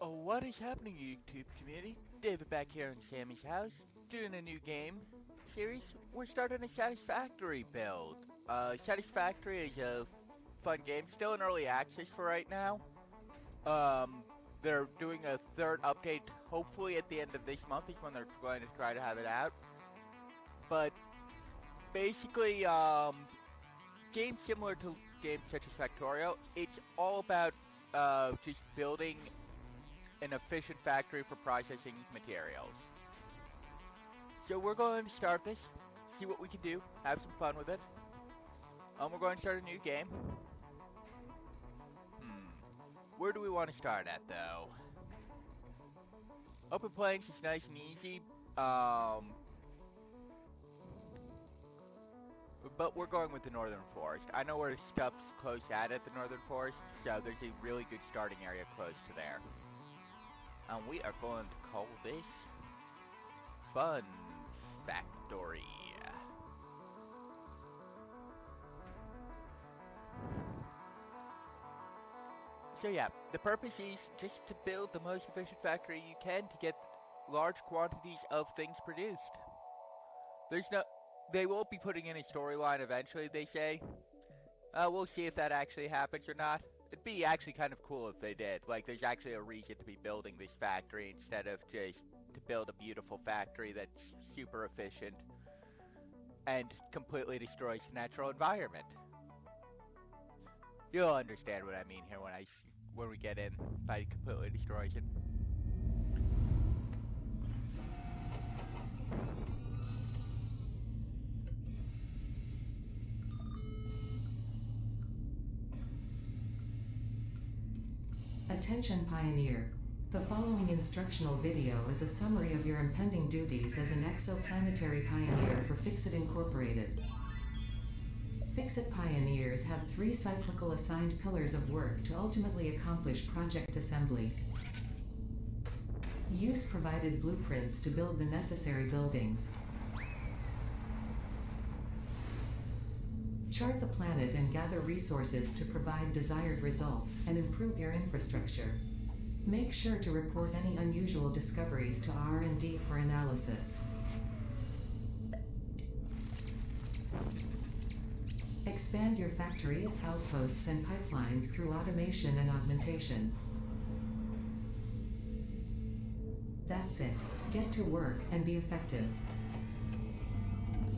What is happening, YouTube community? David back here in Sammy's house, doing a new game series. We're starting a Satisfactory build. Satisfactory is a fun game, still in early access for right now. They're doing a third update, hopefully at the end of this month is when they're going to try to have it out. But basically, games similar to games such as Factorio, it's all about just building an efficient factory for processing materials. So we're going to start this, see what we can do, have some fun with it. We're going to start a new game. Where do we want to start at, though? Open Plains is nice and easy, but we're going with the Northern Forest. I know where stuff's close at the Northern Forest, so there's a really good starting area close to there. And we are going to call this Fun Factory. So yeah, the purpose is just to build the most efficient factory you can to get large quantities of things produced. They will be putting in a storyline eventually, they say. We'll see if that actually happens or not. It'd be actually kind of cool if they did. Like, there's actually a reason to be building this factory instead of just to build a beautiful factory that's super efficient and completely destroys the natural environment. You'll understand what I mean here when we get in by completely destroys it. Attention Pioneer. The following instructional video is a summary of your impending duties as an exoplanetary pioneer for Fixit Incorporated. Fixit Pioneers have 3 cyclical assigned pillars of work to ultimately accomplish project assembly. Use provided blueprints to build the necessary buildings. Chart the planet and gather resources to provide desired results and improve your infrastructure. Make sure to report any unusual discoveries to R&D for analysis. Expand your factories, outposts, and pipelines through automation and augmentation. That's it. Get to work and be effective.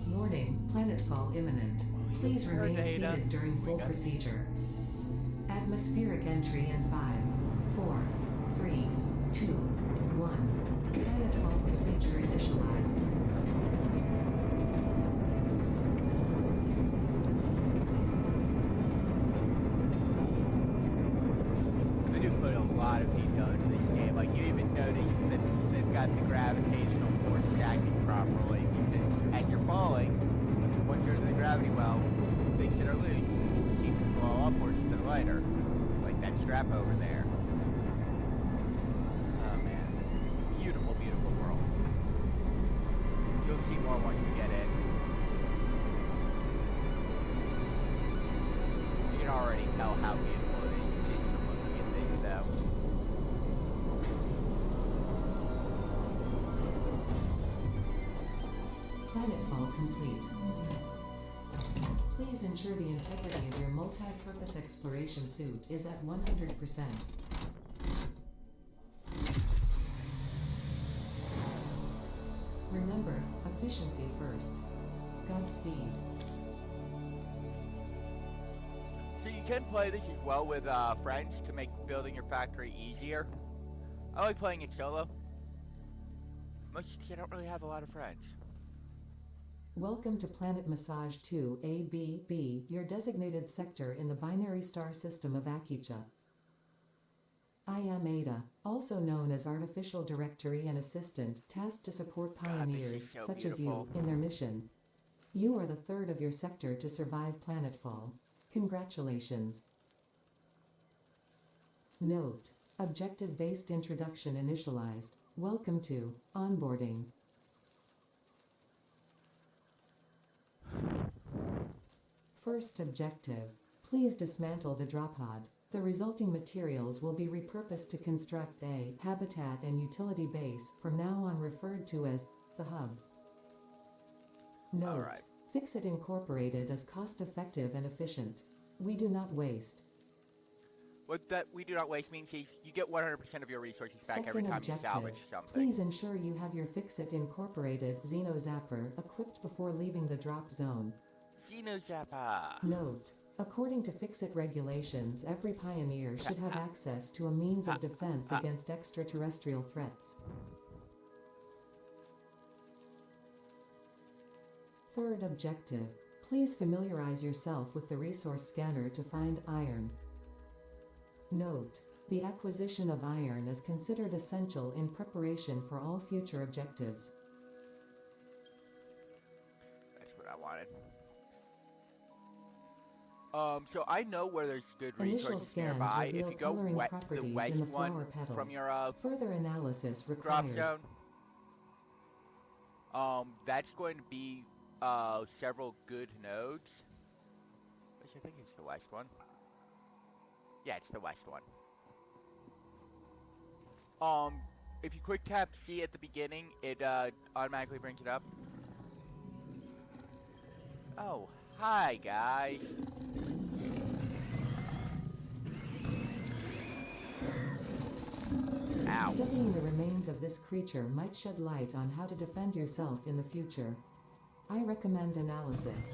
Warning, planetfall imminent. Please remain seated during full procedure. Atmospheric entry in 5, 4, 3, 2, 1. Planetfall procedure initialized. They do put a lot of detail into this game. Like, you even notice that they've got the gravitational force acting properly. As you're falling, once you're in the gravity well, things that are loose seem to flow upwards to the lighter. Like that strap over there. Oh man. Beautiful, beautiful world. You'll see more once you get in. You can already tell how beautiful it is just from looking at things though. Planetfall complete. Please ensure the integrity of your multi-purpose exploration suit is at 100%. Remember, efficiency first. Godspeed. So you can play this as well with friends to make building your factory easier. I like playing it solo. Mostly because I don't really have a lot of friends. Welcome to Planet Massage 2 ABB, your designated sector in the binary star system of Akicha. I am Ada, also known as Artificial Directory and Assistant, tasked to support pioneers, such as you, in their mission. You are the third of your sector to survive planetfall. Congratulations. Note: objective-based introduction initialized. Welcome to onboarding. First objective: please dismantle the drop pod. The resulting materials will be repurposed to construct a habitat and utility base, from now on referred to as the hub. Note: Alright. Fixit Incorporated is cost-effective and efficient. We do not waste. What that we do not waste means is you get 100% of your resources back every Second time you objective: salvage something. please ensure you have your Fixit Incorporated Xenozapper equipped before leaving the drop zone. Xenozapper. Note: according to Fixit regulations, every pioneer should have access to a means of defense against extraterrestrial threats. Third objective: please familiarize yourself with the resource scanner to find iron. Note: the acquisition of iron is considered essential in preparation for all future objectives. That's what I wanted. So I know where there's good Initial resources scans nearby. If reveal you go coloring west to the properties west in the one flower petals. from your Further analysis drop required. zone, that's going to be several good nodes. Which I think it's the west one. Yeah, it's the west one. If you quick tap C at the beginning, it automatically brings it up. Oh, hi guys. Ow. Studying the remains of this creature might shed light on how to defend yourself in the future. I recommend analysis.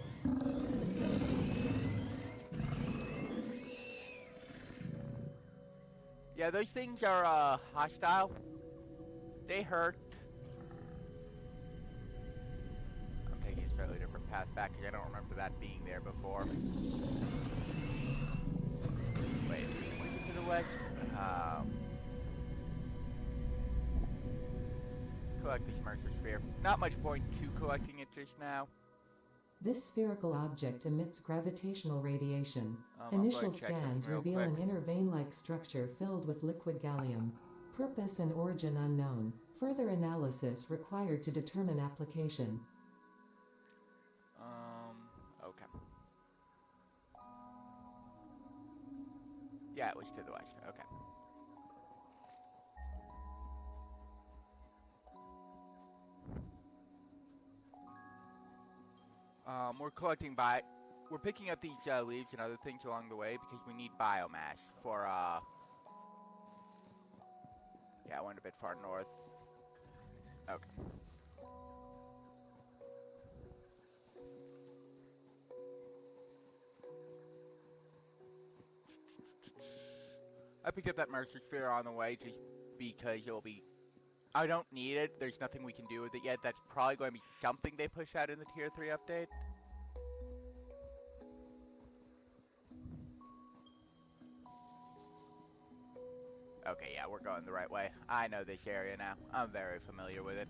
Yeah, those things are hostile. They hurt. I'm taking a slightly different path back because I don't remember that being there before. Wait, was it to the west? Collect this Mercer Sphere. Not much point to collecting it just now. This spherical object emits gravitational radiation. I'm Initial going to check scans something real reveal quick. an inner vein-like structure filled with liquid gallium. Purpose and origin unknown. Further analysis required to determine application. Okay. Yeah, it was to the west. Okay. We're picking up these leaves and other things along the way because we need biomass for, yeah, I went a bit far north. Okay. I picked up that Mercer Sphere on the way just because I don't need it. There's nothing we can do with it yet. That's probably going to be something they push out in the Tier 3 update. Okay, yeah, we're going the right way. I know this area now. I'm very familiar with it.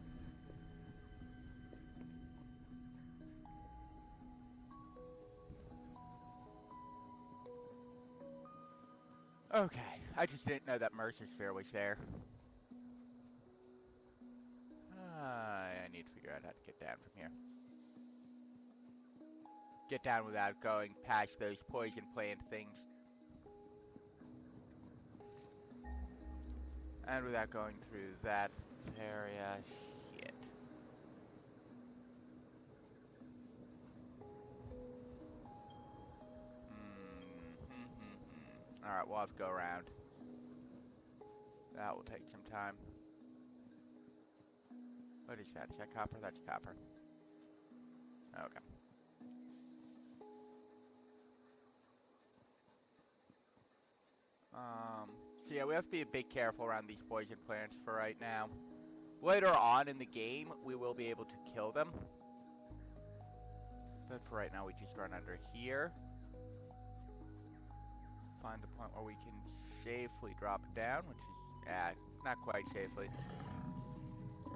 Okay, I just didn't know that Mercer Sphere was there. I need to figure out how to get down from here. Get down without going past those poison plant things. And without going through that area. Shit. Alright, we'll have to go around. That will take some time. What is that? Is that copper? That's copper. Okay. So yeah, we have to be a bit careful around these poison plants for right now. Later on in the game, we will be able to kill them. But for right now, we just run under here. Find the point where we can safely drop it down, which is, not quite safely.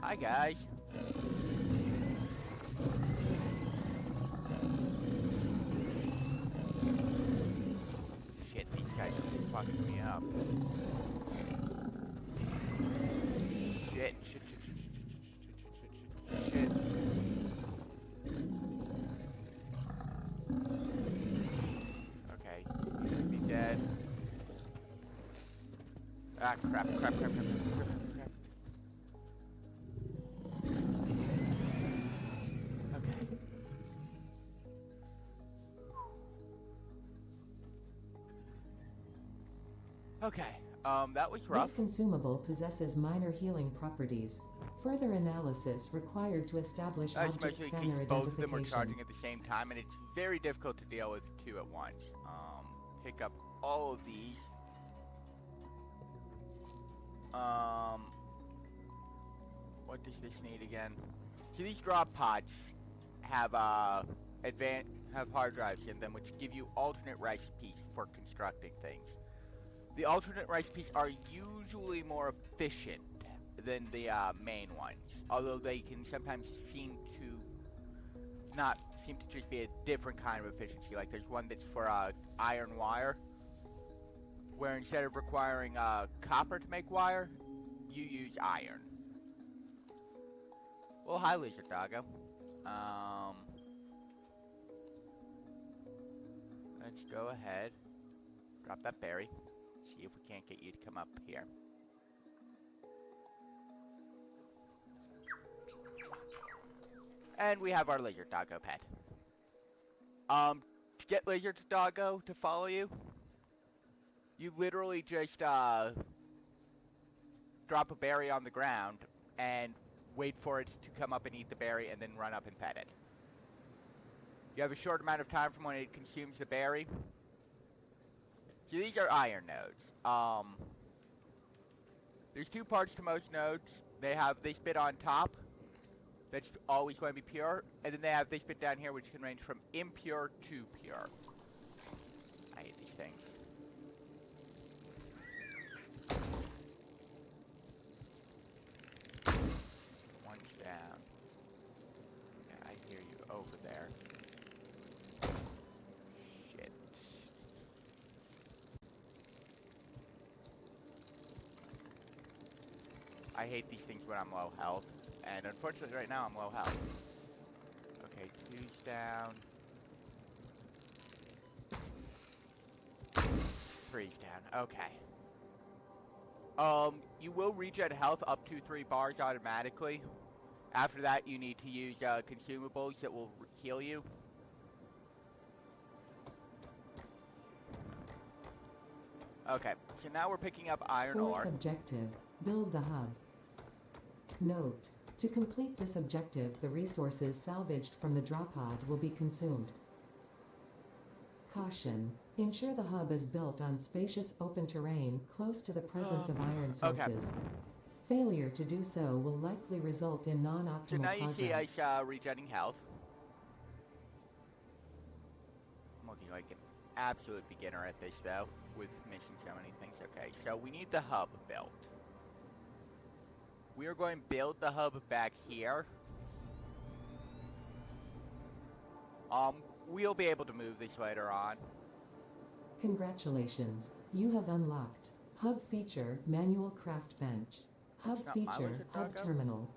Hi, guys. Shit, these guys are fucking me up. Shit. Okay, you should be dead. Ah, crap. Okay. Okay. That was rough. This consumable possesses minor healing properties. Further analysis required to establish object Especially scanner because both of them were identification. charging at the same time, and it's very difficult to deal with two at once. Pick up all of these. What does this need again? So these drop pods have have hard drives in them, which give you alternate recipes for constructing things. The alternate recipes are usually more efficient than the main ones, although they can sometimes not seem to just be a different kind of efficiency. Like there's one that's for iron wire, where instead of requiring copper to make wire, you use iron. Well, hi, Lizard Doggo. Let's go ahead, drop that berry, see if we can't get you to come up here. And we have our Lizard Doggo pet. To get Lizard Doggo to follow you, you literally just drop a berry on the ground and wait for it to come up and eat the berry and then run up and pet it. You have a short amount of time from when it consumes the berry. So these are iron nodes. There's two parts to most nodes. They have this bit on top that's always going to be pure, and then they have this bit down here which can range from impure to pure. I hate these things. One's down. Yeah, I hear you over there. Shit. I hate these things when I'm low health, and unfortunately right now I'm low health. Okay, two's down. Three's down. Okay. You will regen health up to 3 bars automatically. After that, you need to use consumables that will heal you. Okay, so now we're picking up iron ore. Fourth objective, build the hub. Note, to complete this objective, the resources salvaged from the drop pod will be consumed. Caution, ensure the hub is built on spacious open terrain close to the presence of iron sources. Okay. Failure to do so will likely result in non-optimal So now you see progress. us regenerating health. I'm looking like an absolute beginner at this though, with missing so many things. Okay, so we need the hub built. We are going to build the hub back here. We'll be able to move this later on. Congratulations, you have unlocked Hub Feature Manual Craft Bench. Hub That's not my Feature Lizard Hub Doggo. Terminal.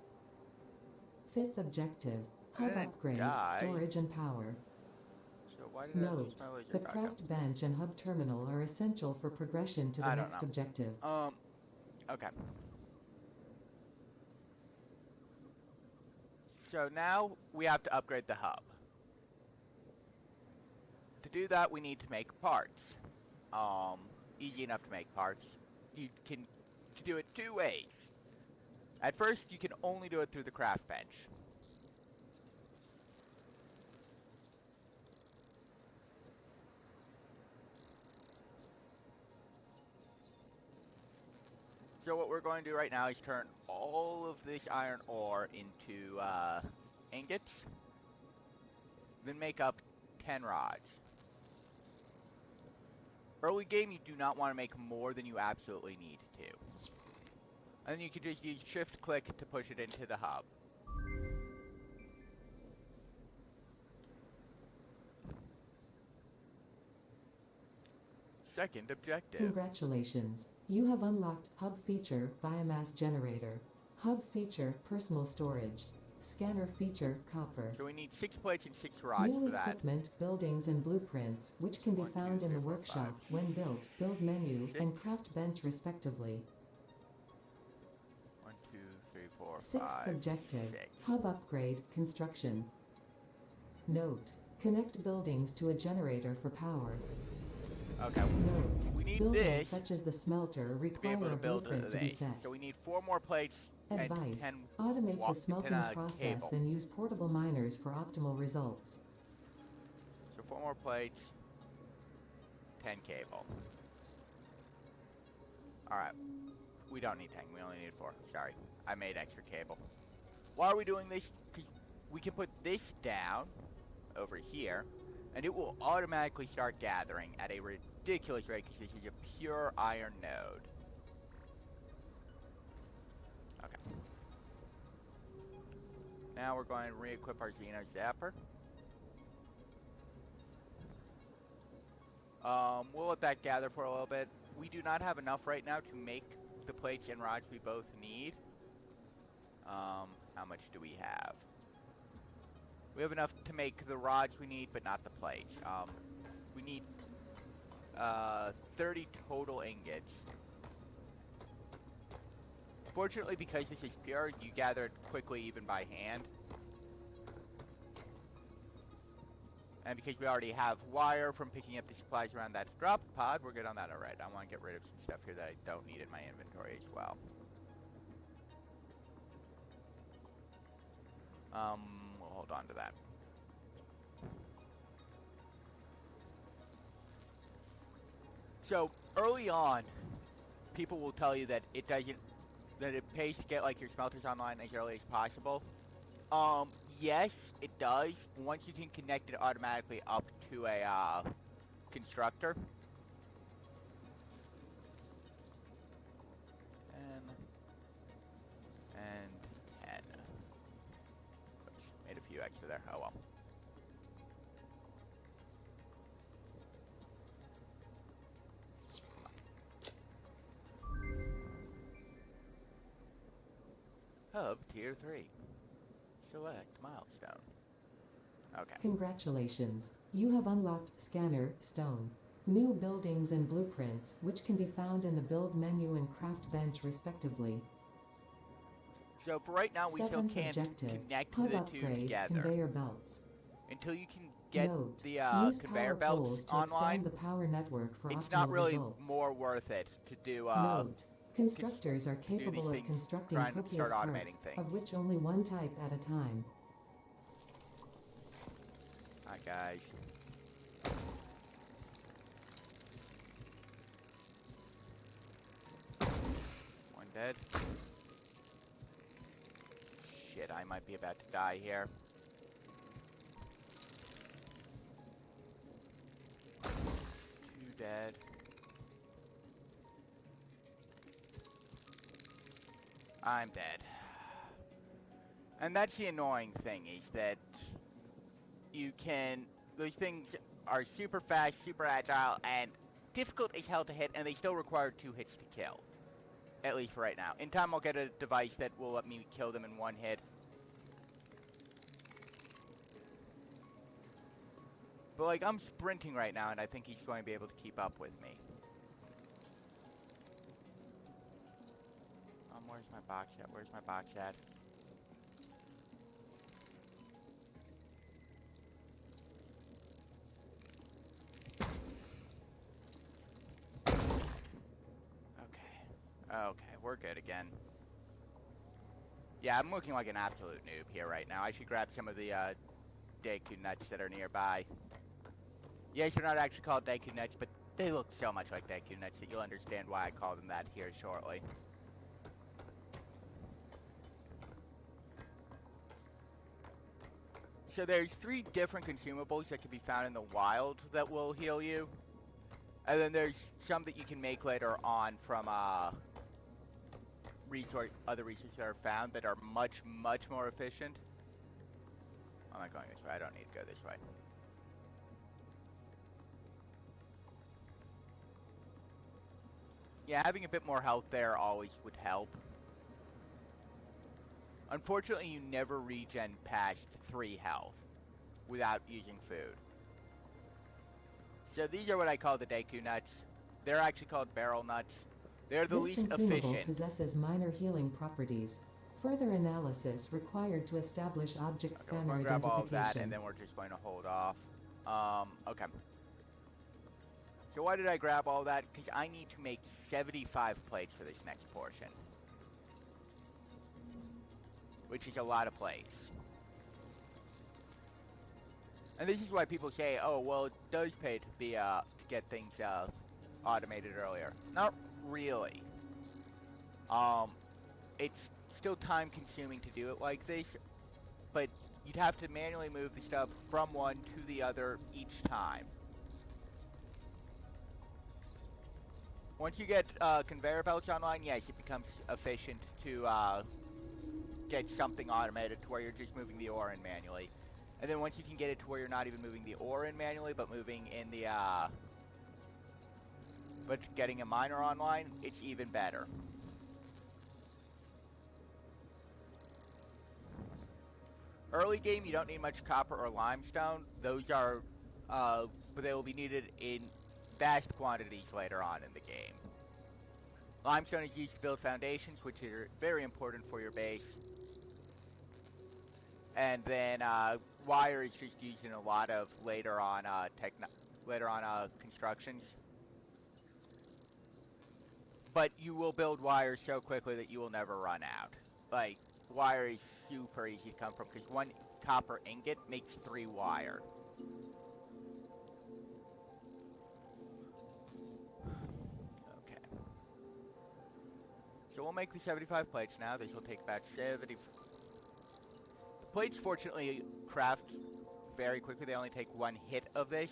Fifth objective, Hub didn't Upgrade, die. Storage and Power. So why did I lose Note, my Lizard the Doggo? Craft Bench and Hub Terminal are essential for progression to the I don't next know. objective. Okay. So now we have to upgrade the hub. To do that, we need to make parts. Easy enough to make parts. You can do it two ways. At first, you can only do it through the craft bench. So what we're going to do right now is turn all of this iron ore into ingots. Then make up 10 rods. Early game, you do not want to make more than you absolutely need to. And then you can just use shift click to push it into the hub. Second objective. Congratulations, you have unlocked Hub Feature Biomass Generator. Hub Feature Personal Storage. Scanner feature, copper. So we need 6 plates and 6 rods New for that. equipment, buildings and blueprints, which can be 1, 2, found in 3, the 4, workshop 5, when built, build menu, 6. and craft bench respectively. 1, 2, 3, 4, Sixth 5, objective, 6. hub upgrade, construction. Note, connect buildings to a generator for power. Okay. Note, We need buildings this such as the smelter to be require able to a build blueprint to be these. set. So we need 4 more plates and Advice, 10 automate the smelting process cable. and use portable miners for optimal results. So 4 more plates, 10 cable. Alright. We don't need 10, we only need 4. Sorry, I made extra cable. Why are we doing this? Because we can put this down over here, and it will automatically start gathering at a ridiculous rate because this is a pure iron node. Okay. Now we're going to re-equip our Xeno Zapper. We'll let that gather for a little bit. We do not have enough right now to make the plates and rods we both need. How much do we have? We have enough to make the rods we need, but not the plates. We need 30 total ingots. Fortunately, because this is pure, you gather it quickly even by hand. And because we already have wire from picking up the supplies around that drop pod, we're good on that. Alright, I want to get rid of some stuff here that I don't need in my inventory as well. We'll hold on to that. So, early on, people will tell you that it pays to get like your smelters online as early as possible. Yes, it does. Once you can connect it automatically up to a constructor. And 10. Oops, made a few extra there. Oh well. Hub Tier 3. Select milestone. Okay. Congratulations, you have unlocked Scanner Stone. New buildings and blueprints, which can be found in the build menu and craft bench respectively. So for right now, we still Seventh can't objective, connect hub the two upgrade, together. conveyor belts. Until you can get Note, the use conveyor power belts poles to online, expand the power network for it's optimal not really results. more worth it to do Note, constructors are do these capable of things, constructing trying to copious start parts, automating things. of which only one type at a time. Hi guys. One dead. Shit, I might be about to die here. Two dead. I'm dead. And that's the annoying thing, is that those things are super fast, super agile, and difficult as hell to hit, and they still require 2 hits to kill. At least for right now. In time, I'll get a device that will let me kill them in 1 hit. But, like, I'm sprinting right now, and I think he's going to be able to keep up with me. Where's my box at? Where's my box at? Okay, we're good again. Yeah, I'm looking like an absolute noob here right now. I should grab some of the Deku nuts that are nearby. Yes, they're not actually called Deku nuts, but they look so much like Deku nuts that you'll understand why I call them that here shortly. So there's 3 different consumables that can be found in the wild that will heal you. And then there's some that you can make later on from other resources that are found that are much, much more efficient. I'm not going this way. I don't need to go this way. Yeah, having a bit more health there always would help. Unfortunately, you never regen past 3 health without using food. So these are what I call the Deku nuts. They're actually called barrel nuts. They're the This least consumable efficient. possesses minor healing properties. Further analysis required to establish object Okay, we're scanner going to grab all of that, identification. and then we're just going to hold off. Okay. So why did I grab all that? Because I need to make 75 plates for this next portion. Which is a lot of plates. And this is why people say, oh, well, it does pay to be, to get things, automated earlier. Not really. It's still time consuming to do it like this, but you'd have to manually move the stuff from one to the other each time. Once you get conveyor belts online, yes, it becomes efficient to get something automated to where you're just moving the ore in manually. And then once you can get it to where you're not even moving the ore in manually, but moving in the but getting a miner online, it's even better. Early game, you don't need much copper or limestone. Those are, but they will be needed in vast quantities later on in the game. Limestone is used to build foundations, which are very important for your base. And then wire is just used in a lot of later on constructions. But you will build wire so quickly that you will never run out. Like, wire is super easy to come from, because 1 copper ingot makes 3 wire. Okay. So we'll make the 75 plates now. This will take about 70... The plates, fortunately, craft very quickly. They only take 1 hit of this.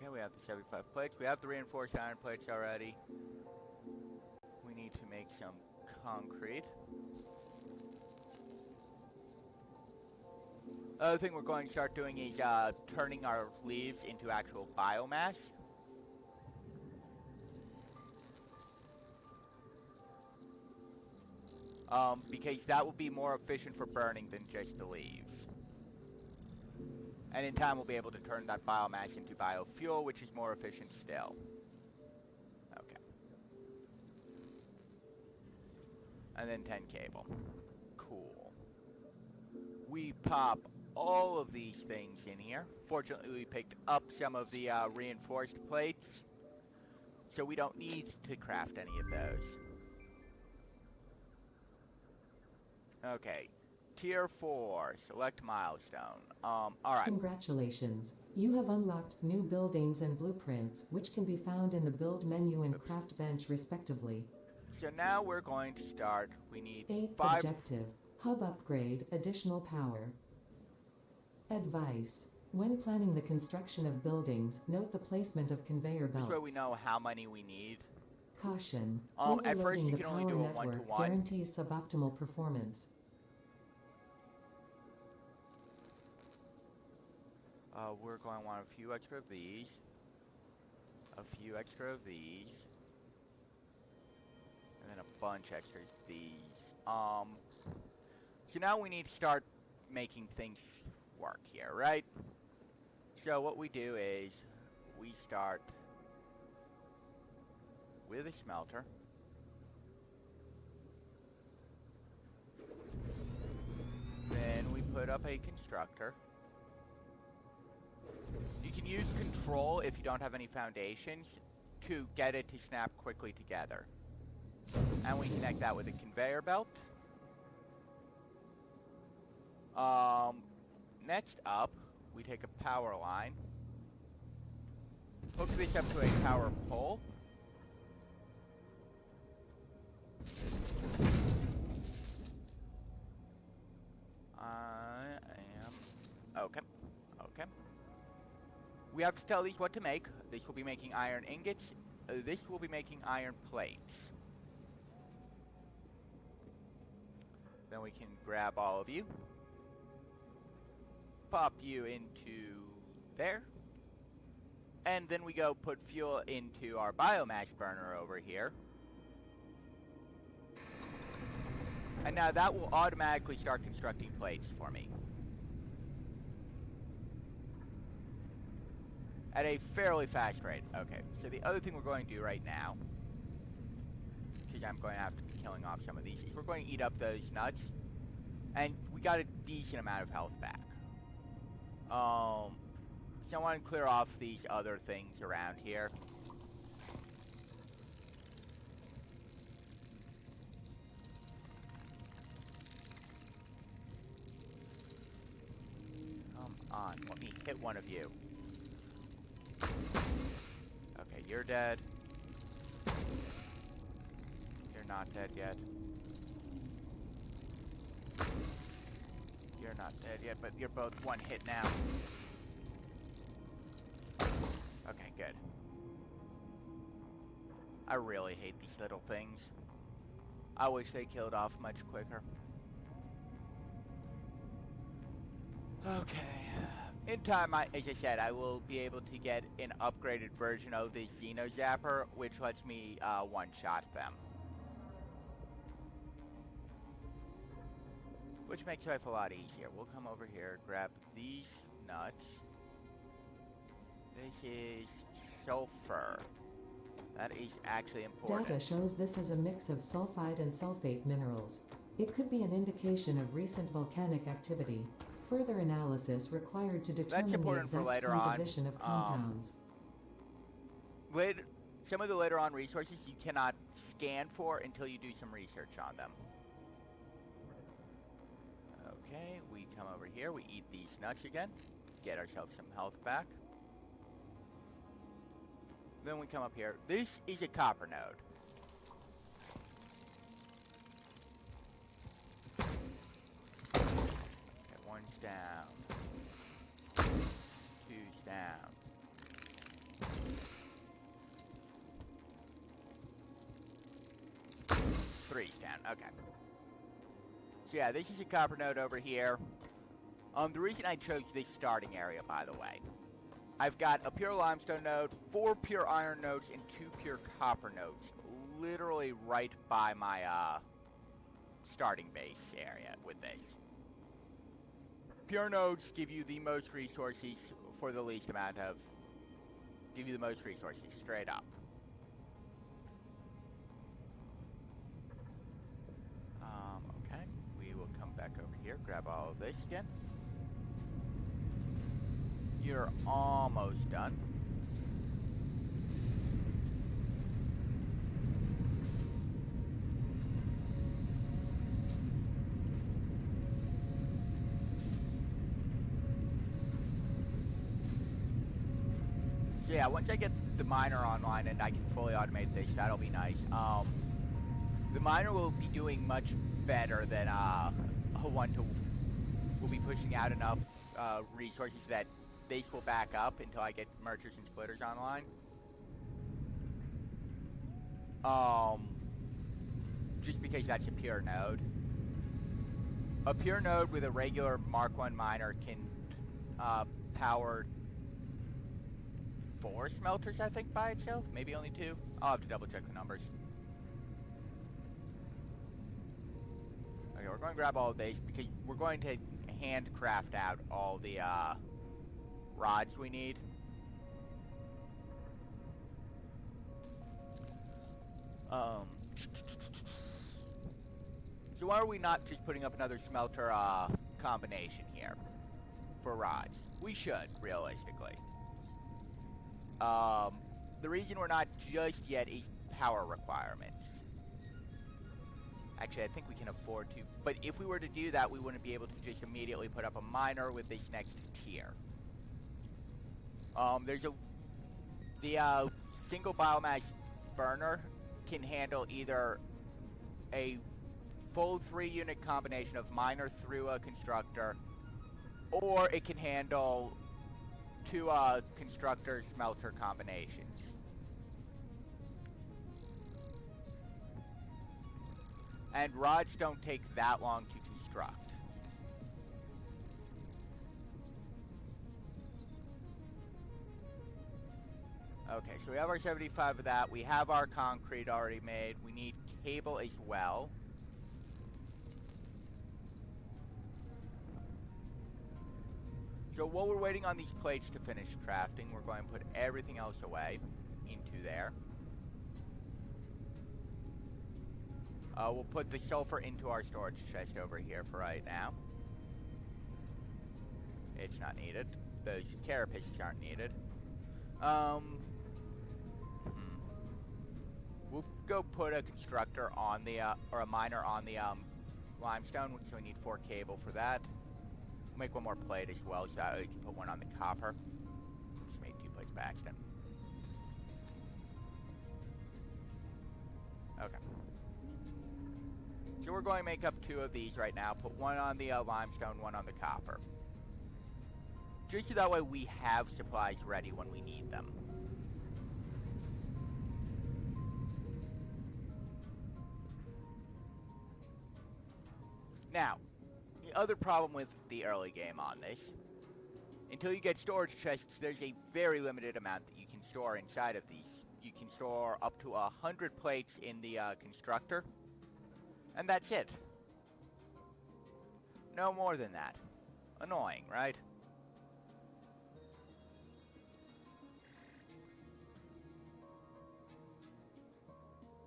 Okay, we have the 75 plates. We have the reinforced iron plates already. We need to make some concrete. Other thing we're going to start doing is turning our leaves into actual biomass. Because that will be more efficient for burning than just the leaves. And in time we'll be able to turn that biomass into biofuel, which is more efficient still. Okay. And then 10 cable. Cool. We pop all of these things in here. Fortunately, we picked up some of the reinforced plates, so we don't need to craft any of those. Okay. Tier 4, select milestone. Alright. Congratulations. You have unlocked new buildings and blueprints, which can be found in the build menu and craft bench respectively. So now we're going to start. We need 8th 5... objective. Hub upgrade, additional power. Advice. When planning the construction of buildings, note the placement of conveyor belts. This way we know how many we need. Caution. At first Overloading you the can power only do it network 1-to-1. guarantees suboptimal performance. We're going to want a few extra of these. A few extra of these. And then a bunch extra of these. So now we need to start making things work here, right? So what we do is we start with a smelter. Then we put up a constructor. You can use control if you don't have any foundations to get it to snap quickly together. And we connect that with a conveyor belt. Next up, we take a power line, hook this up to a power pole. Okay. We have to tell these what to make. This will be making iron ingots. This will be making iron plates. Then we can grab all of you. Pop you into there. And then we go put fuel into our biomass burner over here. And now that will automatically start constructing plates for me. At a fairly fast rate. Okay, so the other thing we're going to do right now, because I'm going to have to be killing off some of these, is we're going to eat up those nuts. And we got a decent amount of health back. So I want to clear off these other things around here. Come on, let me hit one of you. Okay, you're dead. You're not dead yet. You're not dead yet, but you're both one hit now. Okay, good. I really hate these little things. I wish they killed off much quicker. Okay. In time, as I said, I will be able to get an upgraded version of the Xeno Zapper, which lets me one-shot them. Which makes life a lot easier. We'll come over here, grab these nuts. This is sulfur. That is actually important. Data shows this is a mix of sulfide and sulfate minerals. It could be an indication of recent volcanic activity. Further analysis required to determine the exact composition of compounds. Some of the later on resources you cannot scan for until you do some research on them. Okay, we come over here, we eat these nuts again, get ourselves some health back. Then we come up here. This is a copper node. Okay, one's down. Two's down. Three's down, okay. So yeah, this is a copper node over here. The reason I chose this starting area, by the way, I've got a pure limestone node, 4 pure iron nodes, and 2 pure copper nodes, literally right by my starting base area with this. Pure nodes give you the most resources for the least amount of, give you the most resources, straight up. Okay, we will come back over here, grab all of this again. You're almost done. So yeah, once I get the miner online and I can fully automate this, that'll be nice. The miner will be doing much better than will be pushing out enough resources that base will back up until I get mergers and splitters online. Just because that's a pure node. A pure node with a regular Mark 1 miner can power 4 smelters, I think, by itself. Maybe only 2. I'll have to double check the numbers. Okay, we're going to grab all of these because we're going to handcraft out all the rods we need. So why are we not just putting up another smelter combination here for rods? We should, realistically. The reason we're not just yet is power requirements. Actually, I think we can afford to. But if we were to do that, we wouldn't be able to just immediately put up a miner with this next tier. The single biomass burner can handle either a full 3-unit combination of miner through a constructor, or it can handle 2 constructor smelter combinations. And rods don't take that long to construct. Okay, so we have our 75 of that. We have our concrete already made. We need cable as well. So while we're waiting on these plates to finish crafting, we're going to put everything else away into there. We'll put the sulfur into our storage chest over here for right now. It's not needed. Those carapaces aren't needed. We'll go put a constructor on the, or a miner on the, limestone, so we need 4 cable for that. We'll make one more plate as well, so that we can put one on the copper. Just made 2 plates by accident. Okay. So we're going to make up 2 of these right now. Put one on the limestone, one on the copper. Just so that way we have supplies ready when we need them. Now, the other problem with the early game on this, until you get storage chests, there's a very limited amount that you can store inside of these. You can store up to 100 plates in the constructor, and that's it. No more than that. Annoying, right?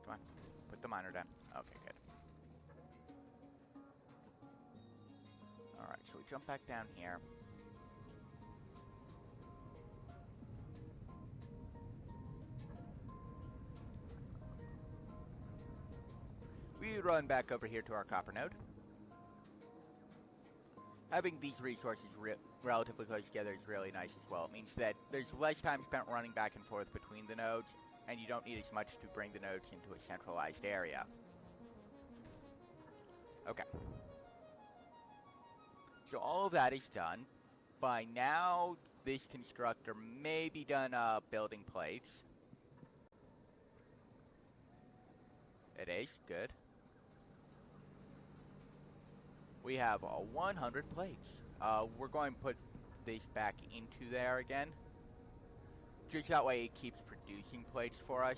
Come on, put the miner down. Okay, good. Alright, so we jump back down here. We run back over here to our copper node. Having these resources relatively close together is really nice as well. It means that there's less time spent running back and forth between the nodes, and you don't need as much to bring the nodes into a centralized area. Okay. So all of that is done. By now, this constructor may be done building plates. It is, good. We have 100 plates. We're going to put this back into there again. Just that way it keeps producing plates for us.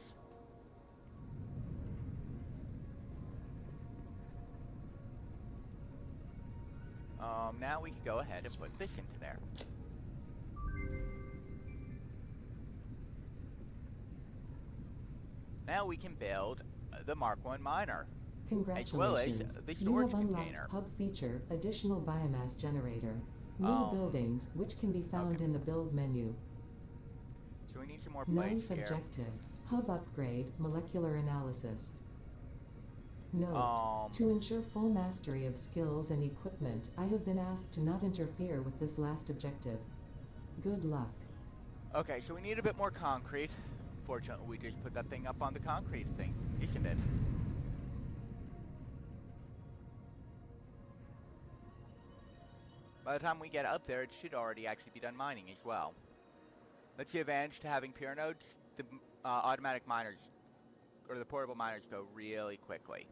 Now we can go ahead and put this into there. Now we can build the Mark I miner. Congratulations. As well as the you storage have unlocked container. hub feature, additional biomass generator. New buildings, which can be found in the build menu. So we need some more plates 9th here. objective, hub upgrade, molecular analysis. Note, to ensure full mastery of skills and equipment, I have been asked to not interfere with this last objective. Good luck. Okay, so we need a bit more concrete. Fortunately, we just put that thing up on the concrete thing, isn't it? By the time we get up there, it should already actually be done mining as well. That's the advantage to having pure nodes. The automatic miners, or the portable miners, go really quickly.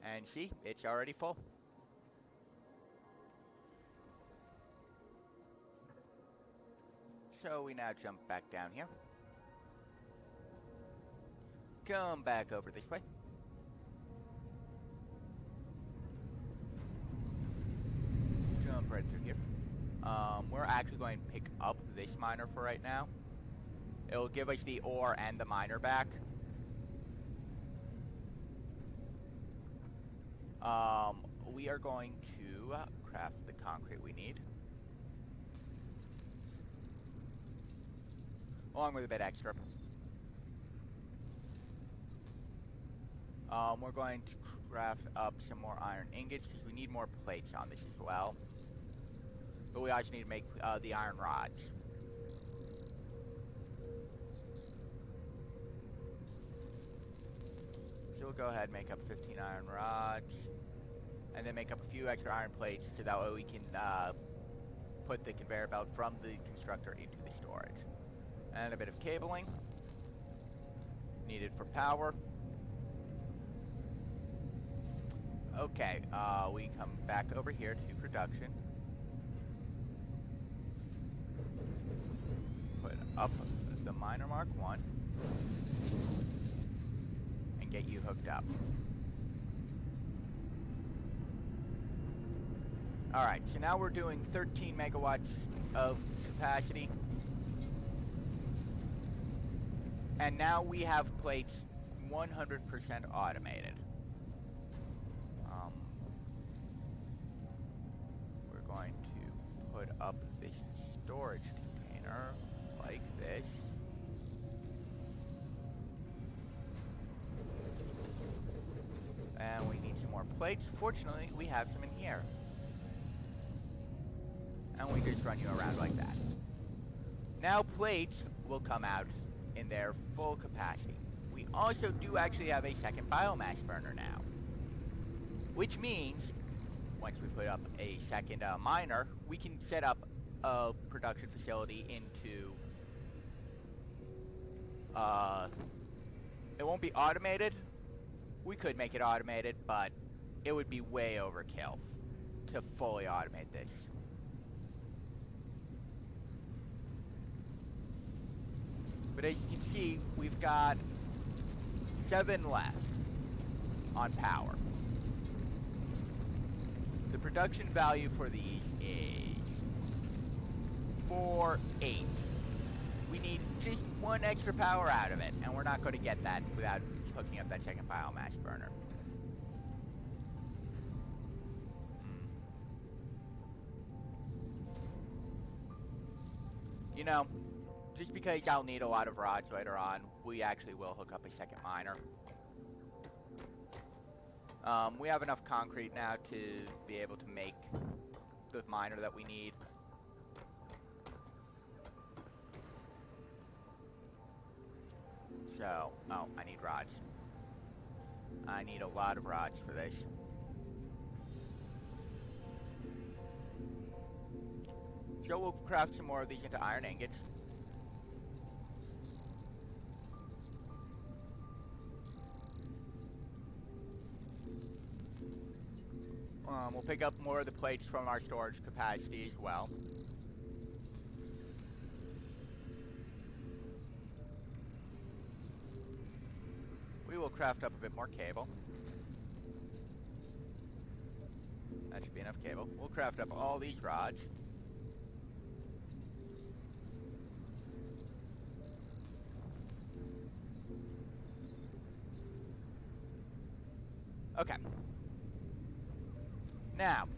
And see, it's already full. So we now jump back down here. Come back over this way. Jump right through here. We're actually going to pick up this miner for right now. It'll give us the ore and the miner back. We are going to craft the concrete we need, along with a bit extra. We're going to craft up some more iron ingots because we need more plates on this as well. But we also need to make the iron rods. So we'll go ahead and make up 15 iron rods. And then make up a few extra iron plates so that way we can put the conveyor belt from the constructor into the storage. And a bit of cabling needed for power. Okay, we come back over here to production. put up the miner Mark 1 and get you hooked up. Alright, so now we're doing 13 megawatts of capacity. And now we have plates 100% automated. We're going to put up this storage container like this. And we need some more plates. Fortunately, we have some in here. And we just run you around like that. Now plates will come out in their full capacity. We also do actually have a second biomass burner now. Which means, once we put up a second miner, we can set up a production facility into... it won't be automated. We could make it automated, but it would be way overkill to fully automate this. But as you can see, we've got 7 left on power. The production value for these is 4.8. We need just 1 extra power out of it, and we're not going to get that without hooking up that second biomass burner. You know, just because I'll need a lot of rods later on, we actually will hook up a second miner. We have enough concrete now to be able to make the miner that we need. So, oh, I need rods. I need a lot of rods for this. So we'll craft some more of these into iron ingots. We'll pick up more of the plates from our storage capacity as well. We will craft up a bit more cable. That should be enough cable. We'll craft up all these rods. Okay. Now,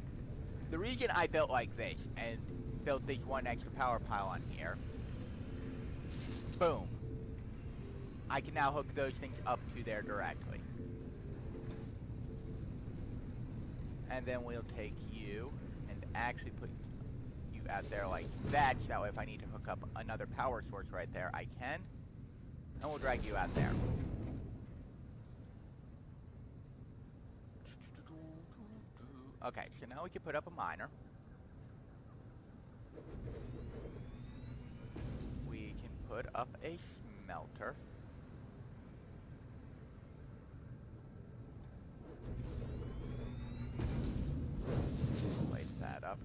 the reason I built like this and built this 1 extra power pylon here, boom, I can now hook those things up to there directly. And then we'll take you and actually put you out there like that, so if I need to hook up another power source right there, I can. And we'll drag you out there. Okay, so now we can put up a miner. We can put up a smelter. Place that up.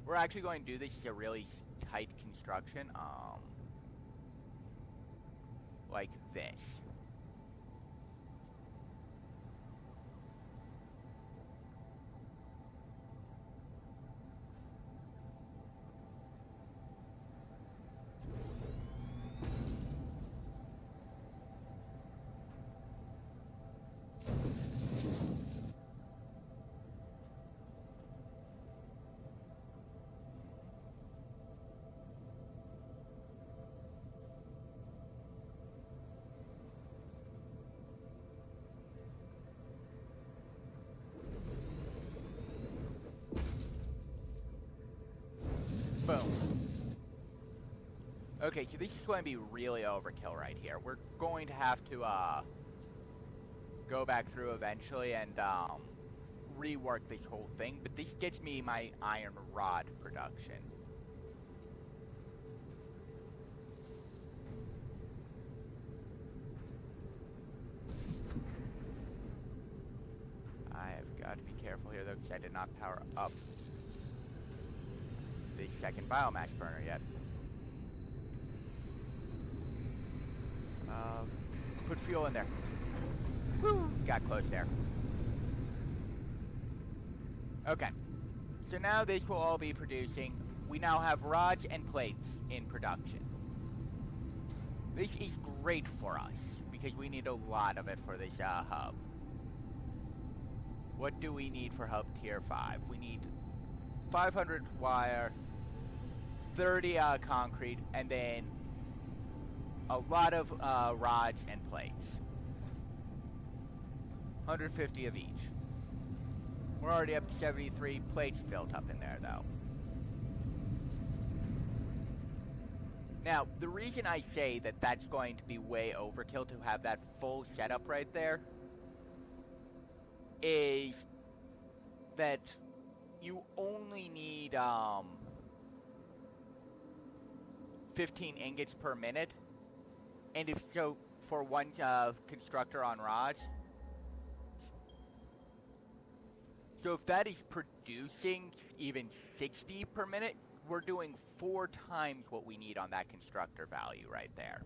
We're actually going to do this as a really tight construction, like this. Boom. Okay, so this is going to be really overkill right here. We're going to have to go back through eventually and rework this whole thing, but this gets me my iron rod production. I have got to be careful here though, because I did not power up. the second biomass burner yet. Put fuel in there. Woo! Got close there. Okay. So now this will all be producing. We now have rods and plates in production. This is great for us, because we need a lot of it for this hub. What do we need for hub tier 5? We need 500 wire, 30 concrete, and then a lot of rods and plates. 150 of each. We're already up to 73 plates built up in there, though. Now, the reason I say that that's going to be way overkill to have that full setup right there is that you only need 15 ingots per minute, and if so, for one constructor on rods. So if that is producing even 60 per minute, we're doing 4 times what we need on that constructor value right there.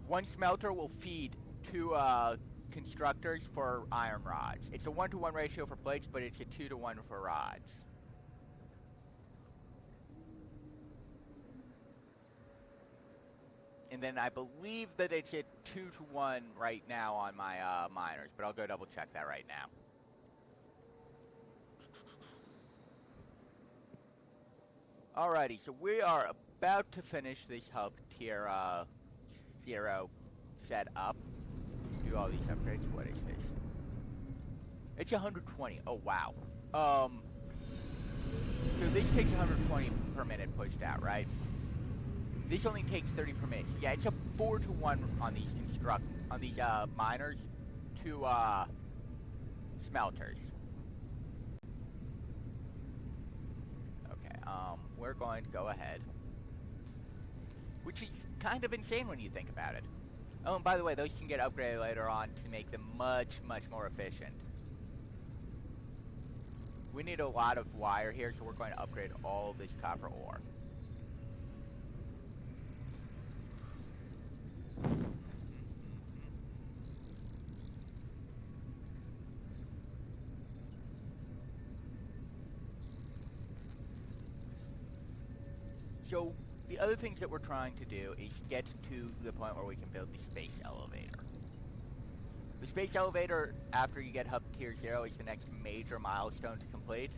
One smelter will feed 2 constructors for iron rods. It's a 1-to-1 ratio for plates, but it's a 2-to-1 for rods. And then I believe that it's a 2-to-1 right now on my miners, but I'll go double check that right now. Alrighty, so we are about to finish this hub tier 0 set up. Do all these upgrades. What is this? It's 120. Oh wow. So this takes 120 per minute pushed out, right? This only takes 30 per minute. Yeah, it's a 4-to-1 on these miners to smelters. Okay, we're going to go ahead, which is kind of insane when you think about it. Oh, and by the way, those can get upgraded later on to make them much, much more efficient. We need a lot of wire here, so we're going to upgrade all of this copper ore. So, the other things that we're trying to do is get to the point where we can build the space elevator. The space elevator, after you get hub tier 0, is the next major milestone to complete.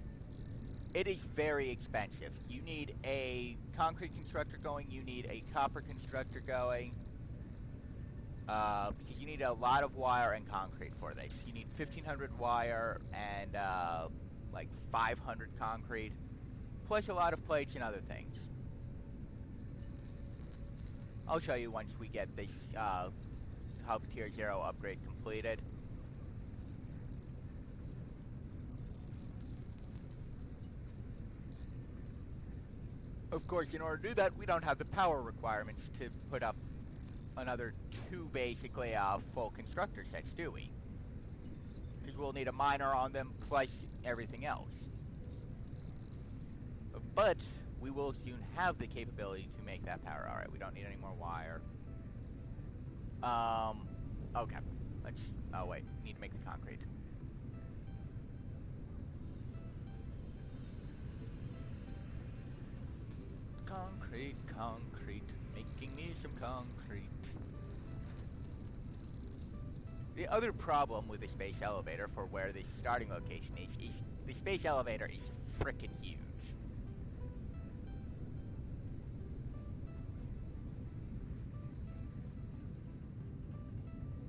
It is very expensive. You need a concrete constructor going, you need a copper constructor going, because you need a lot of wire and concrete for this. You need 1,500 wire and like 500 concrete, plus a lot of plates and other things. I'll show you once we get this hub tier 0 upgrade completed. Of course, in order to do that, we don't have the power requirements to put up another 2 basically full constructor sets, do we? Because we'll need a miner on them plus everything else. But we will soon have the capability to make that power. Alright, we don't need any more wire. Okay. Let's, oh wait, need to make the concrete. Concrete, making me some concrete. The other problem with the space elevator for where the starting location is the space elevator is frickin' huge.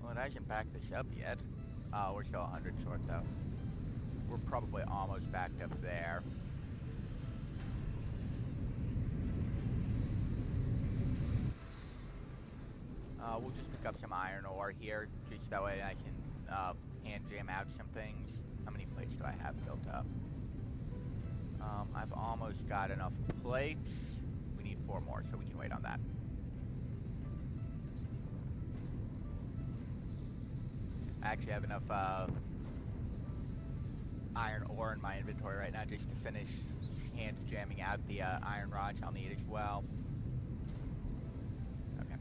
Well, it hasn't backed this up yet. We're still 100 short though. We're probably almost backed up there. We'll just pick up some iron ore here, just that way I can hand jam out some things. How many plates do I have built up? I've almost got enough plates. We need 4 more, so we can wait on that. I actually have enough iron ore in my inventory right now just to finish hand jamming out the iron rods I'll need as well. Okay.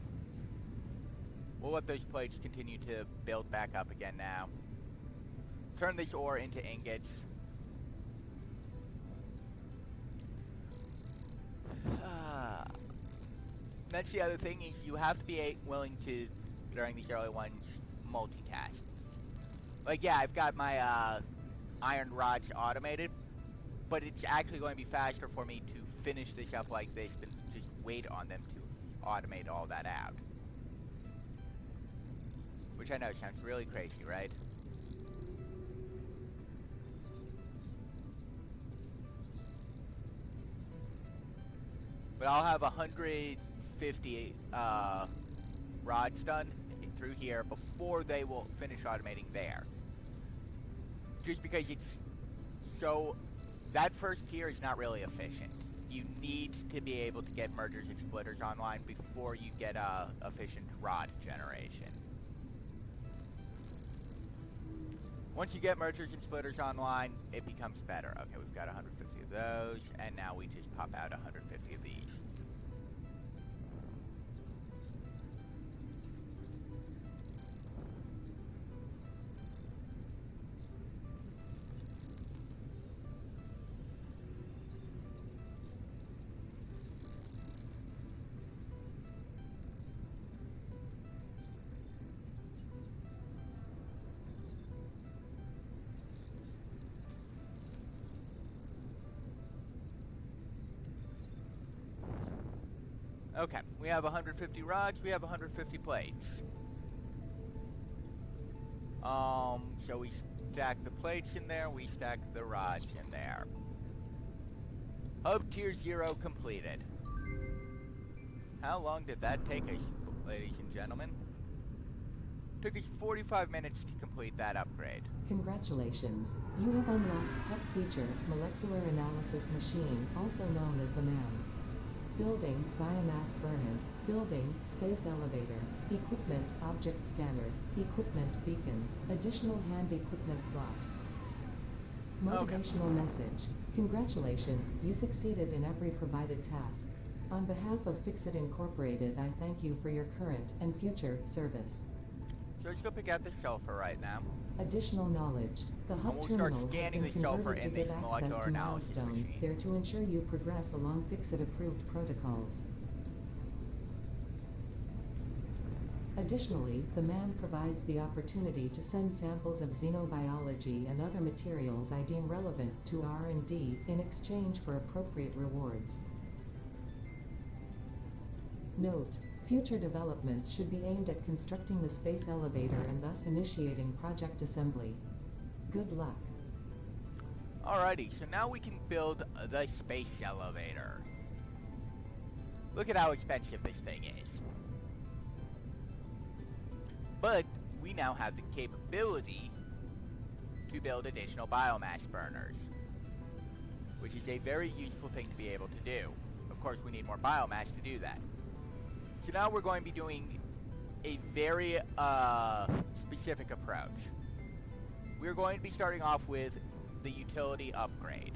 We'll let those plates continue to build back up again now. Turn this ore into ingots. That's the other thing, is you have to be willing to, during these early ones, multitask. Like, yeah, I've got my iron rods automated, but it's actually going to be faster for me to finish this up like this than just wait on them to automate all that out. Which I know sounds really crazy, right? But I'll have 150 rods done through here before they will finish automating there. Just because it's so... That first tier is not really efficient. You need to be able to get mergers and splitters online before you get efficient rod generation. Once you get mergers and splitters online, it becomes better. Okay, we've got 150 of those, and now we just pop out 150 of these. Okay, we have 150 rods, we have 150 plates. So we stack the plates in there, we stack the rods in there. Hub tier 0 completed. How long did that take us, ladies and gentlemen? Took us 45 minutes to complete that upgrade. Congratulations, you have unlocked Hub feature, Molecular Analysis Machine, also known as the MAM. Building, Biomass Burner. Building, Space Elevator. Equipment, Object Scanner. Equipment Beacon. Additional hand equipment slot. Motivational message. Congratulations, you succeeded in every provided task. On behalf of Fixit Incorporated, I thank you for your current and future service. So let's go pick out the sulfur right now. Additional knowledge. The Hub we'll terminal start has been the sulfur converted to in give the access molecular to analysis milestones machine. there to ensure you progress along Fixit-approved protocols. Additionally, the MAM provides the opportunity to send samples of xenobiology and other materials I deem relevant to R&D in exchange for appropriate rewards. Note: future developments should be aimed at constructing the space elevator and thus initiating project assembly. Good luck. Alrighty, so now we can build the space elevator. Look at how expensive this thing is. But we now have the capability to build additional biomass burners, which is a very useful thing to be able to do. Of course, we need more biomass to do that. So now we're going to be doing a very specific approach. We're going to be starting off with the utility upgrade.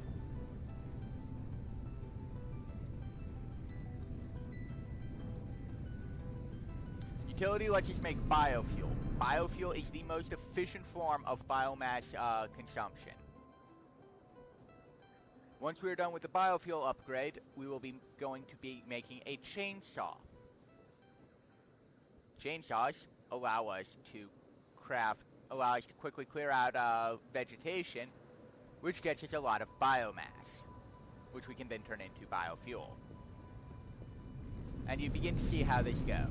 Utility lets us make biofuel. Biofuel is the most efficient form of biomass consumption. Once we're done with the biofuel upgrade, we will be going to be making a chainsaw. Chainsaws allow us to quickly clear out vegetation, which gets us a lot of biomass, which we can then turn into biofuel. And you begin to see how this goes.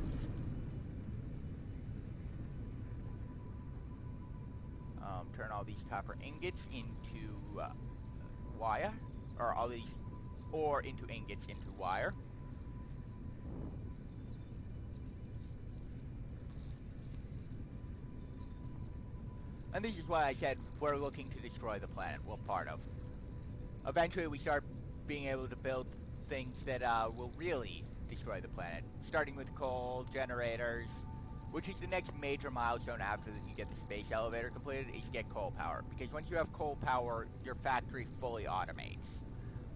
Turn all these copper ingots into wire, or all these ore into ingots into wire. And this is why I said we're looking to destroy the planet. Well, part of. Eventually we start being able to build things that will really destroy the planet. Starting with coal, generators, which is the next major milestone after you get the space elevator completed, is to get coal power. Because once you have coal power, your factory fully automates.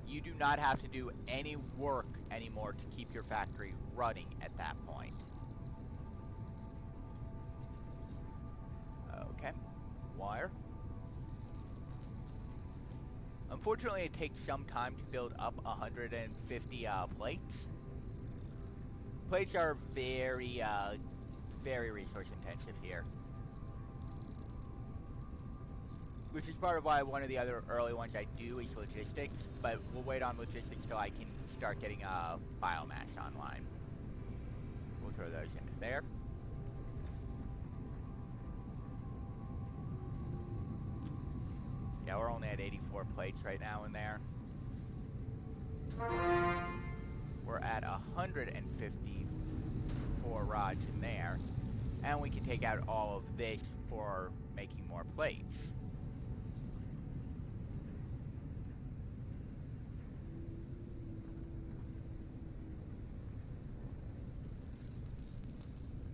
You do not have to do any work anymore to keep your factory running at that point. Okay, wire. Unfortunately, it takes some time to build up 150 plates. Plates are very resource intensive here. Which is part of why one of the other early ones I do is logistics, but we'll wait on logistics till I can start getting biomass online. We'll throw those into there. Yeah, we're only at 84 plates right now in there. We're at 154 rods in there, and we can take out all of this for making more plates.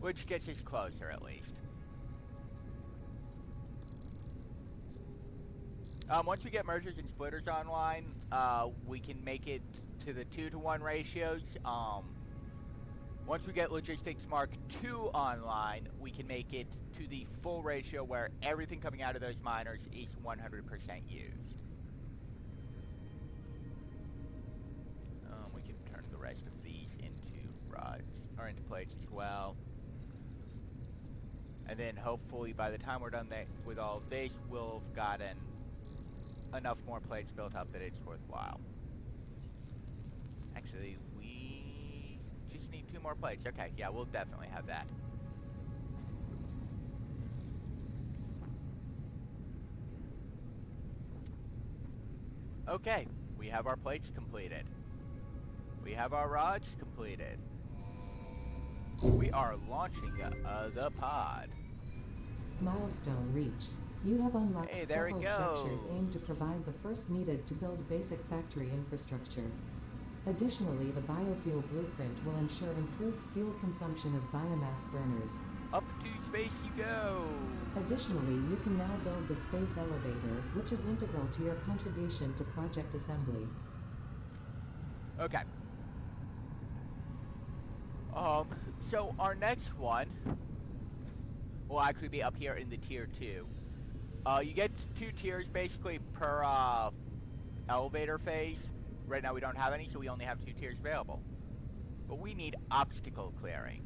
Which gets us closer, at least. Once we get mergers and splitters online, we can make it to the 2-to-1 ratios. Once we get Logistics Mark II online, we can make it to the full ratio where everything coming out of those miners is 100% used. We can turn the rest of these into rods, or into plates as well. And then hopefully by the time we're done with all of this, we'll have gotten enough more plates built up that it's worthwhile. Actually, we just need 2 more plates. Okay, yeah, we'll definitely have that. Okay, we have our plates completed. We have our rods completed. We are launching the pod. Milestone reached. You have unlocked Hey, there several we go. structures aimed to provide the first needed to build basic factory infrastructure. Additionally, the biofuel blueprint will ensure improved fuel consumption of biomass burners. Up to space you go! Additionally, you can now build the space elevator, which is integral to your contribution to project assembly. Okay. So our next one will actually be up here in the tier 2. You get 2 tiers basically per elevator phase. Right now we don't have any, so we only have 2 tiers available. But we need obstacle clearing,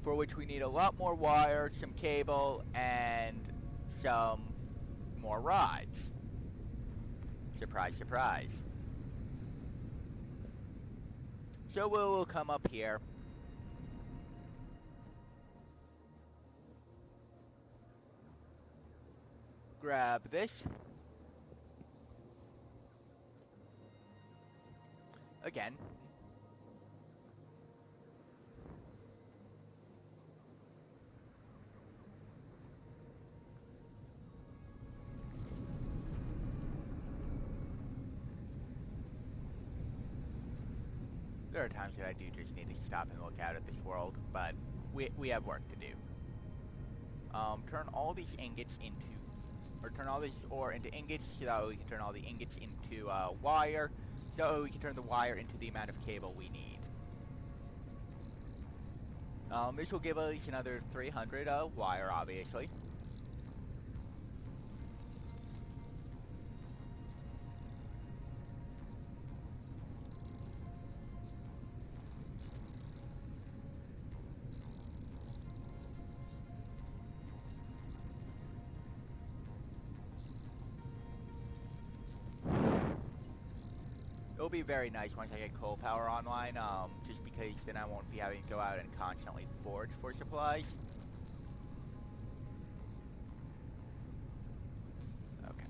for which we need a lot more wire, some cable, and some more rods. Surprise, surprise. So we'll come up here. Grab this. Again. There are times that I do just need to stop and look out at this world, but we have work to do. Turn all these ingots into, or turn all this ore into ingots, so we can turn all the ingots into wire, so we can turn the wire into the amount of cable we need. This will give us another 300 wire, obviously. It'll be very nice once I get coal power online, just because then I won't be having to go out and constantly forage for supplies. Okay.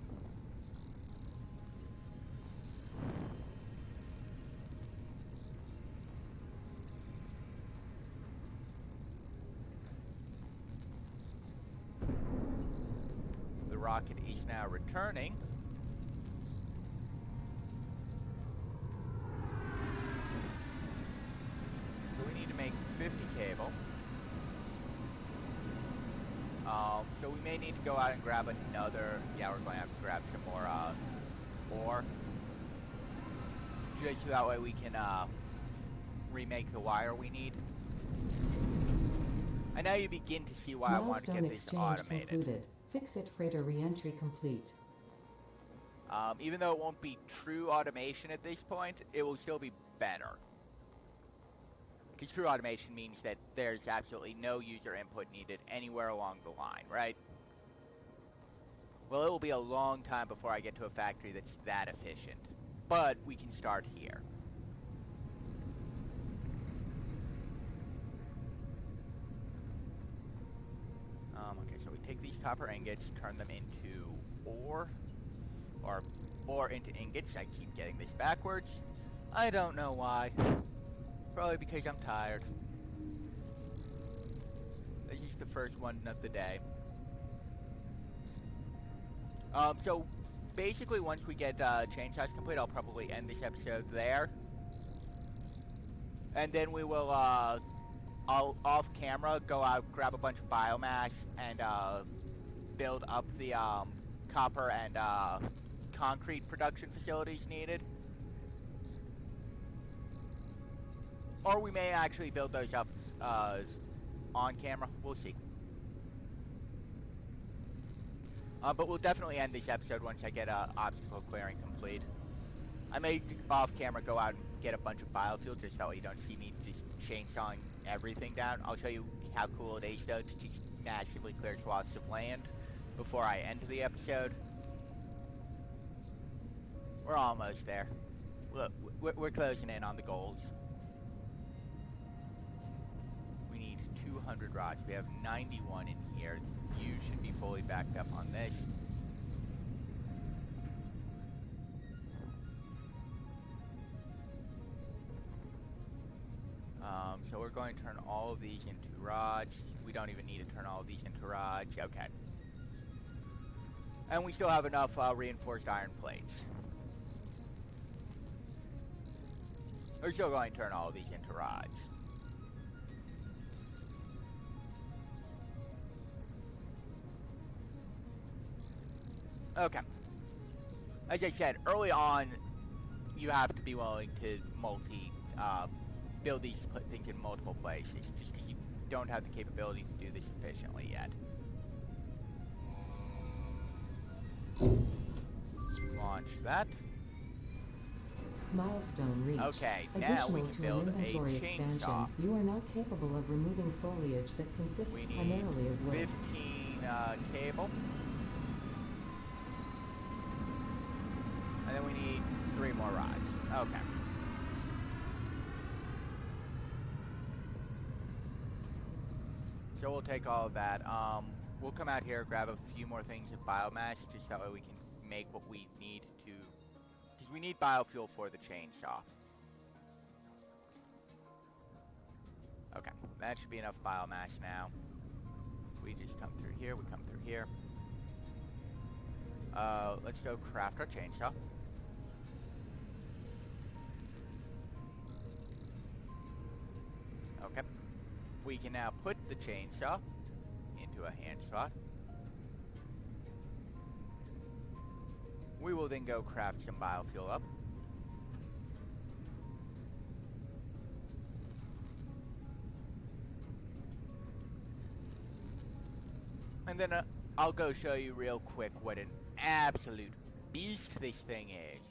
The rocket is now returning. So we need to make 50 cable. need to go out and grab another. Yeah, we're going to have to grab some more ore. Just so that way we can remake the wire we need. And now you begin to see why I want to get this automated. Concluded. Fix-it freighter re-entry complete. Even though it won't be true automation at this point, it will still be better. Because true automation means that there's absolutely no user input needed anywhere along the line, right? Well, it will be a long time before I get to a factory that's that efficient. But we can start here. Okay, so we take these copper ingots, turn them into ore, or ore into ingots. I keep getting this backwards. I don't know why. Probably because I'm tired. This is the first one of the day. So basically once we get chainsaws complete, I'll probably end this episode there. And then we will, I'll off camera go out, grab a bunch of biomass, and build up the copper and concrete production facilities needed. Or we may actually build those up on camera. We'll see. But we'll definitely end this episode once I get obstacle clearing complete. I may off camera go out and get a bunch of biofuel just so you don't see me just chainsawing everything down. I'll show you how cool it is though to just massively clear swaths of land before I end the episode. We're almost there. Look, we're closing in on the goals. We need 200 rods. We have 91 in here. You should be fully backed up on this. So we're going to turn all of these into rods. We don't even need to turn all of these into rods. Okay. And we still have enough reinforced iron plates. We're still going to turn all of these into rods. Okay. As I said, early on, you have to be willing to build these things in multiple places, just because you don't have the capability to do this efficiently yet. Launch that. Milestone reached. Okay, now we can build a inventory expansion, chainsaw. you are now capable of removing foliage that consists We need primarily of wood. 15 cable. And then we need 3 more rods. Okay. So we'll take all of that. We'll come out here, grab a few more things of biomass, just that way we can make what we need to... Because we need biofuel for the chainsaw. Okay, that should be enough biomass now. We just come through here, we come through here. Let's go craft our chainsaw. Okay. We can now put the chainsaw into a hand slot. We will then go craft some biofuel up. And then I'll go show you real quick what an absolute beast this thing is.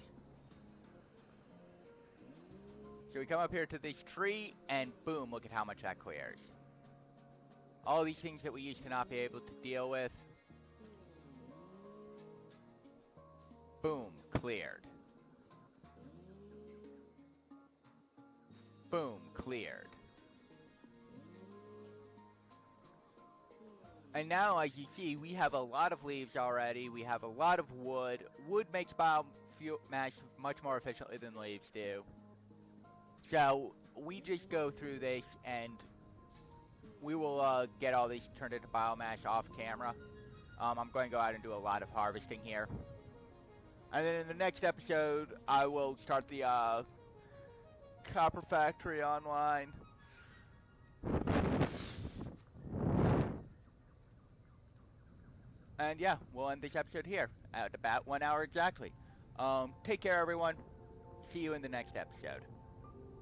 So we come up here to this tree, and boom, look at how much that clears. All these things that we used to not be able to deal with. Boom, cleared. Boom, cleared. And now, as you see, we have a lot of leaves already. We have a lot of wood. Wood makes biomass much more efficiently than leaves do. So, we just go through this, and we will get all these turned into biomass off camera. I'm going to go out and do a lot of harvesting here. And then in the next episode, I will start the copper factory online. And yeah, we'll end this episode here at about 1 hour exactly. Take care, everyone. See you in the next episode.